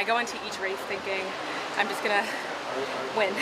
I go into each race thinking I'm just gonna win,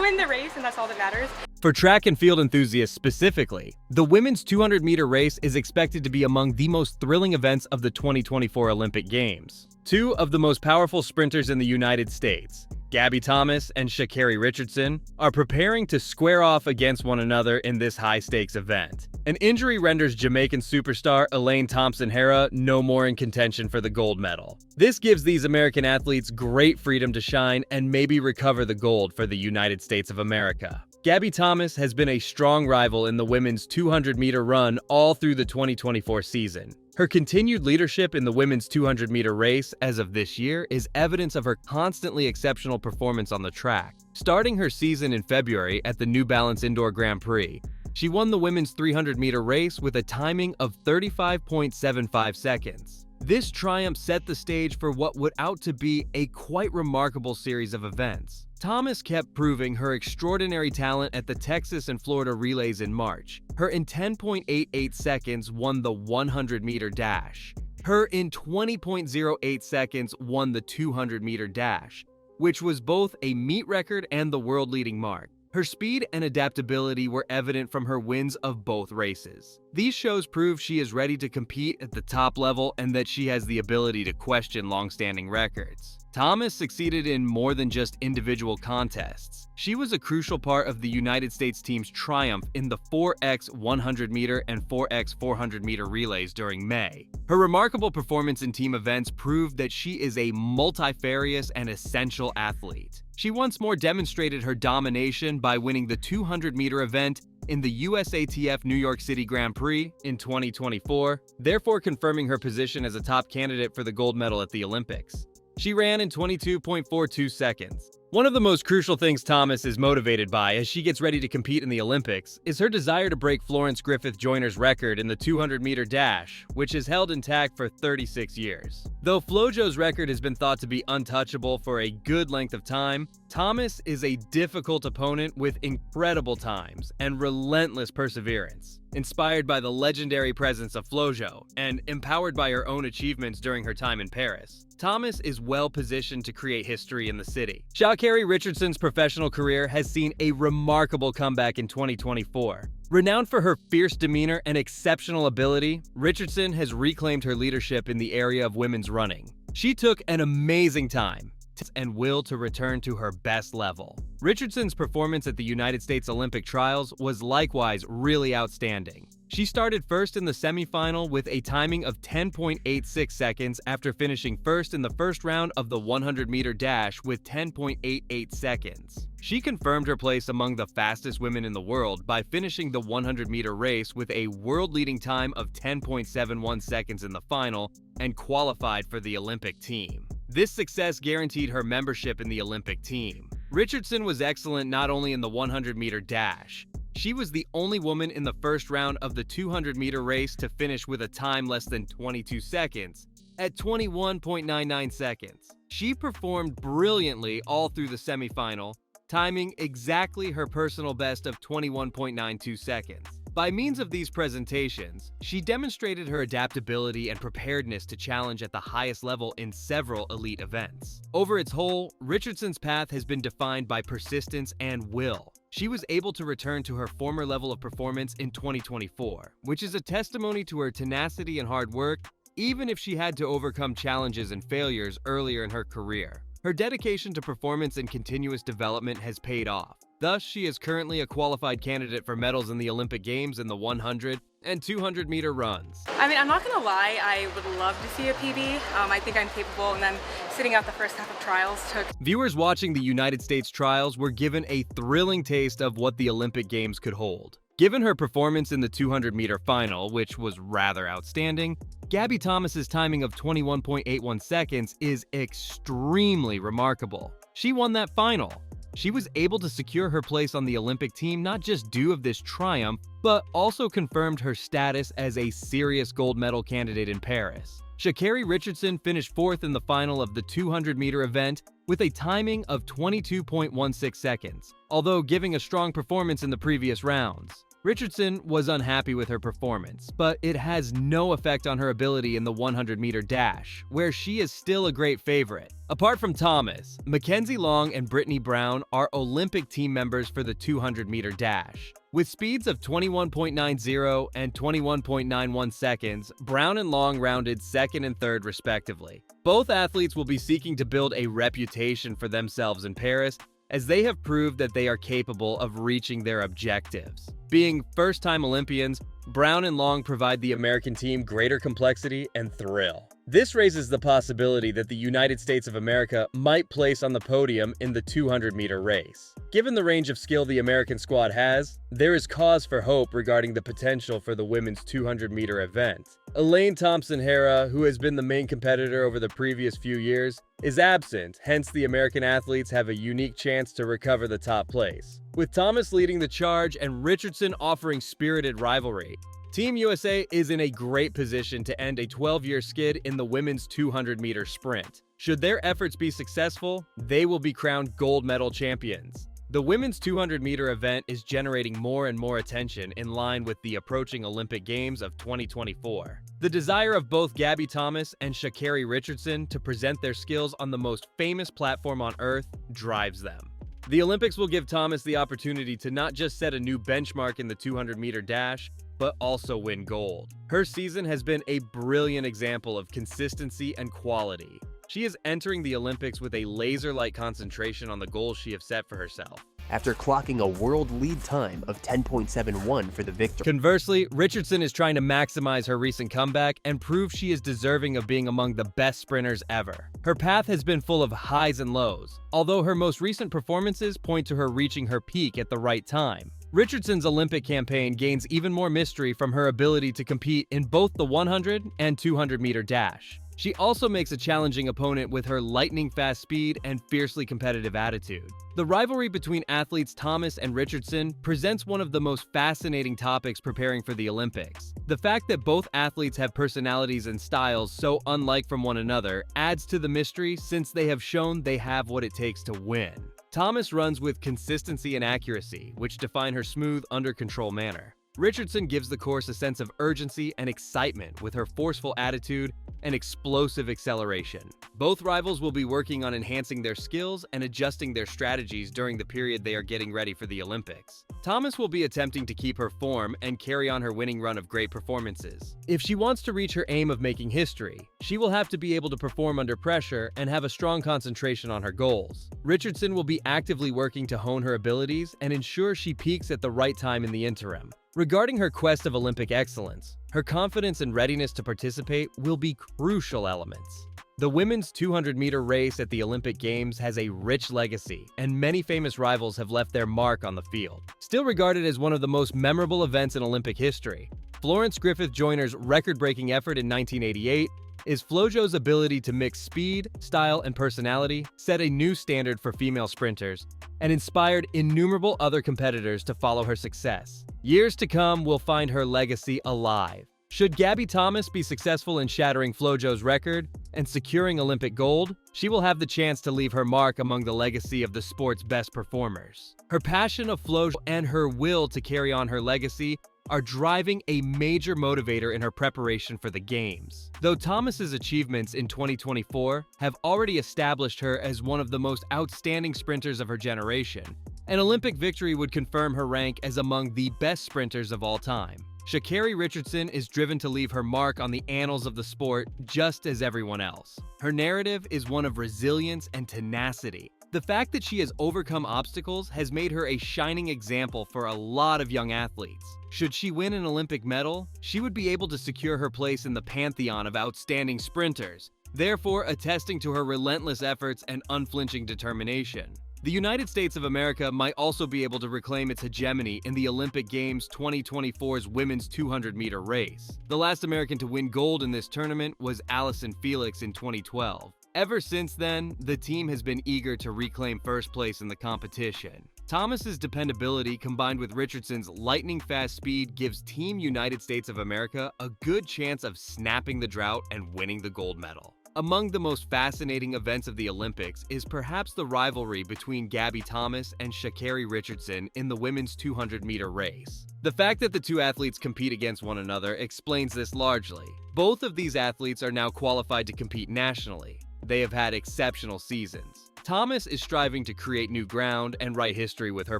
win the race, and that's all that matters. For track and field enthusiasts specifically, the women's 200-meter race is expected to be among the most thrilling events of the 2024 Olympic Games. Two of the most powerful sprinters in the United States, Gabby Thomas and Sha'Carri Richardson, are preparing to square off against one another in this high-stakes event. An injury renders Jamaican superstar Elaine Thompson-Herah no more in contention for the gold medal. This gives these American athletes great freedom to shine and maybe recover the gold for the United States of America. Gabby Thomas has been a strong rival in the women's 200-meter run all through the 2024 season. Her continued leadership in the women's 200-meter race as of this year is evidence of her constantly exceptional performance on the track. Starting her season in February at the New Balance Indoor Grand Prix, she won the women's 300-meter race with a timing of 35.75 seconds. This triumph set the stage for what would out to be a quite remarkable series of events. Thomas kept proving her extraordinary talent at the Texas and Florida relays in March. Her in 10.88 seconds won the 100-meter dash. Her in 20.08 seconds won the 200-meter dash, which was both a meet record and the world-leading mark. Her speed and adaptability were evident from her wins of both races. These shows prove she is ready to compete at the top level and that she has the ability to question long-standing records. Thomas succeeded in more than just individual contests. She was a crucial part of the United States team's triumph in the 4x 100-meter and 4x 400-meter relays during May. Her remarkable performance in team events proved that she is a multifarious and essential athlete. She once more demonstrated her domination by winning the 200-meter event in the USATF New York City Grand Prix in 2024, therefore confirming her position as a top candidate for the gold medal at the Olympics. She ran in 22.42 seconds. One of the most crucial things Thomas is motivated by as she gets ready to compete in the Olympics is her desire to break Florence Griffith Joyner's record in the 200-meter dash, which is held intact for 36 years. Though Flojo's record has been thought to be untouchable for a good length of time, Thomas is a difficult opponent with incredible times and relentless perseverance. Inspired by the legendary presence of Flojo and empowered by her own achievements during her time in Paris, Thomas is well positioned to create history in the city. Sha'Carri Richardson's professional career has seen a remarkable comeback in 2024. Renowned for her fierce demeanor and exceptional ability, Richardson has reclaimed her leadership in the area of women's running. She took an amazing time and will to return to her best level. Richardson's performance at the United States Olympic trials was likewise really outstanding. She started first in the semifinal with a timing of 10.86 seconds after finishing first in the first round of the 100-meter dash with 10.88 seconds. She confirmed her place among the fastest women in the world by finishing the 100-meter race with a world-leading time of 10.71 seconds in the final and qualified for the Olympic team. This success guaranteed her membership in the Olympic team. Richardson was excellent not only in the 100-meter dash. She was the only woman in the first round of the 200-meter race to finish with a time less than 22 seconds, at 21.99 seconds. She performed brilliantly all through the semifinal, timing exactly her personal best of 21.92 seconds. By means of these presentations, she demonstrated her adaptability and preparedness to challenge at the highest level in several elite events. Over its whole, Richardson's path has been defined by persistence and will. She was able to return to her former level of performance in 2024, which is a testimony to her tenacity and hard work, even if she had to overcome challenges and failures earlier in her career. Her dedication to performance and continuous development has paid off. Thus, she is currently a qualified candidate for medals in the Olympic Games in the 100 and 200-meter runs. I mean, I'm not gonna lie, I would love to see a PB. I think I'm capable, and then sitting out the first half of trials took. Viewers watching the United States trials were given a thrilling taste of what the Olympic Games could hold. Given her performance in the 200-meter final, which was rather outstanding, Gabby Thomas's timing of 21.81 seconds is extremely remarkable. She won that final. She was able to secure her place on the Olympic team not just due of this triumph, but also confirmed her status as a serious gold medal candidate in Paris. Sha'Carri Richardson finished fourth in the final of the 200-meter event with a timing of 22.16 seconds, although giving a strong performance in the previous rounds. Richardson was unhappy with her performance, but it has no effect on her ability in the 100-meter dash, where she is still a great favorite. Apart from Thomas, Mackenzie Long and Brittany Brown are Olympic team members for the 200-meter dash. With speeds of 21.90 and 21.91 seconds, Brown and Long rounded second and third respectively. Both athletes will be seeking to build a reputation for themselves in Paris, as they have proved that they are capable of reaching their objectives. Being first-time Olympians, Brown and Long provide the American team greater complexity and thrill. This raises the possibility that the United States of America might place on the podium in the 200-meter race. Given the range of skill the American squad has, there is cause for hope regarding the potential for the women's 200-meter event. Elaine Thompson-Herah, who has been the main competitor over the previous few years, is absent, hence the American athletes have a unique chance to recover the top place. With Thomas leading the charge and Richardson offering spirited rivalry, Team USA is in a great position to end a 12-year skid in the women's 200-meter sprint. Should their efforts be successful, they will be crowned gold medal champions. The women's 200-meter event is generating more and more attention in line with the approaching Olympic Games of 2024. The desire of both Gabby Thomas and Sha'Carri Richardson to present their skills on the most famous platform on earth drives them. The Olympics will give Thomas the opportunity to not just set a new benchmark in the 200-meter dash, but also win gold. Her season has been a brilliant example of consistency and quality. She is entering the Olympics with a laser-like concentration on the goals she has set for herself, after clocking a world lead time of 10.71 for the victory. Conversely, Richardson is trying to maximize her recent comeback and prove she is deserving of being among the best sprinters ever. Her path has been full of highs and lows, although her most recent performances point to her reaching her peak at the right time. Richardson's Olympic campaign gains even more mystery from her ability to compete in both the 100 and 200-meter dash. She also makes a challenging opponent with her lightning-fast speed and fiercely competitive attitude. The rivalry between athletes Thomas and Richardson presents one of the most fascinating topics preparing for the Olympics. The fact that both athletes have personalities and styles so unlike from one another adds to the mystery, since they have shown they have what it takes to win. Thomas runs with consistency and accuracy, which define her smooth, under-control manner. Richardson gives the course a sense of urgency and excitement with her forceful attitude and explosive acceleration. Both rivals will be working on enhancing their skills and adjusting their strategies during the period they are getting ready for the Olympics. Thomas will be attempting to keep her form and carry on her winning run of great performances. If she wants to reach her aim of making history, she will have to be able to perform under pressure and have a strong concentration on her goals. Richardson will be actively working to hone her abilities and ensure she peaks at the right time in the interim. Regarding her quest of Olympic excellence, her confidence and readiness to participate will be crucial elements. The women's 200-meter race at the Olympic Games has a rich legacy, and many famous rivals have left their mark on the field. Still regarded as one of the most memorable events in Olympic history, Florence Griffith Joyner's record-breaking effort in 1988 is FloJo's ability to mix speed, style, and personality, set a new standard for female sprinters, and inspired innumerable other competitors to follow her success. Years to come will find her legacy alive. Should Gabby Thomas be successful in shattering FloJo's record and securing Olympic gold, she will have the chance to leave her mark among the legacy of the sport's best performers. Her passion of FloJo and her will to carry on her legacy are driving a major motivator in her preparation for the Games. Though Thomas's achievements in 2024 have already established her as one of the most outstanding sprinters of her generation, an Olympic victory would confirm her rank as among the best sprinters of all time. Sha'Carri Richardson is driven to leave her mark on the annals of the sport just as everyone else. Her narrative is one of resilience and tenacity. The fact that she has overcome obstacles has made her a shining example for a lot of young athletes. Should she win an Olympic medal, she would be able to secure her place in the pantheon of outstanding sprinters, therefore attesting to her relentless efforts and unflinching determination. The United States of America might also be able to reclaim its hegemony in the Olympic Games 2024's women's 200-meter race. The last American to win gold in this tournament was Allison Felix in 2012. Ever since then, the team has been eager to reclaim first place in the competition. Thomas's dependability combined with Richardson's lightning-fast speed gives Team United States of America a good chance of snapping the drought and winning the gold medal. Among the most fascinating events of the Olympics is perhaps the rivalry between Gabby Thomas and Sha'Carri Richardson in the women's 200-meter race. The fact that the two athletes compete against one another explains this largely. Both of these athletes are now qualified to compete nationally. They have had exceptional seasons. Thomas is striving to create new ground and write history with her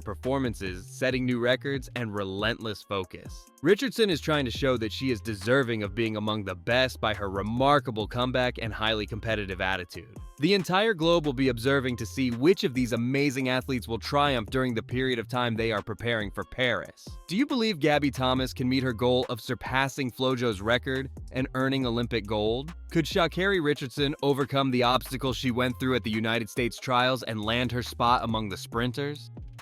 performances, setting new records and relentless focus. Richardson is trying to show that she is deserving of being among the best by her remarkable comeback and highly competitive attitude. The entire globe will be observing to see which of these amazing athletes will triumph during the period of time they are preparing for Paris. Do you believe Gabby Thomas can meet her goal of surpassing Flojo's record and earning Olympic gold? Could Sha'Carri Richardson overcome the obstacles she went through at the United States trials and land her spot among the sprinters?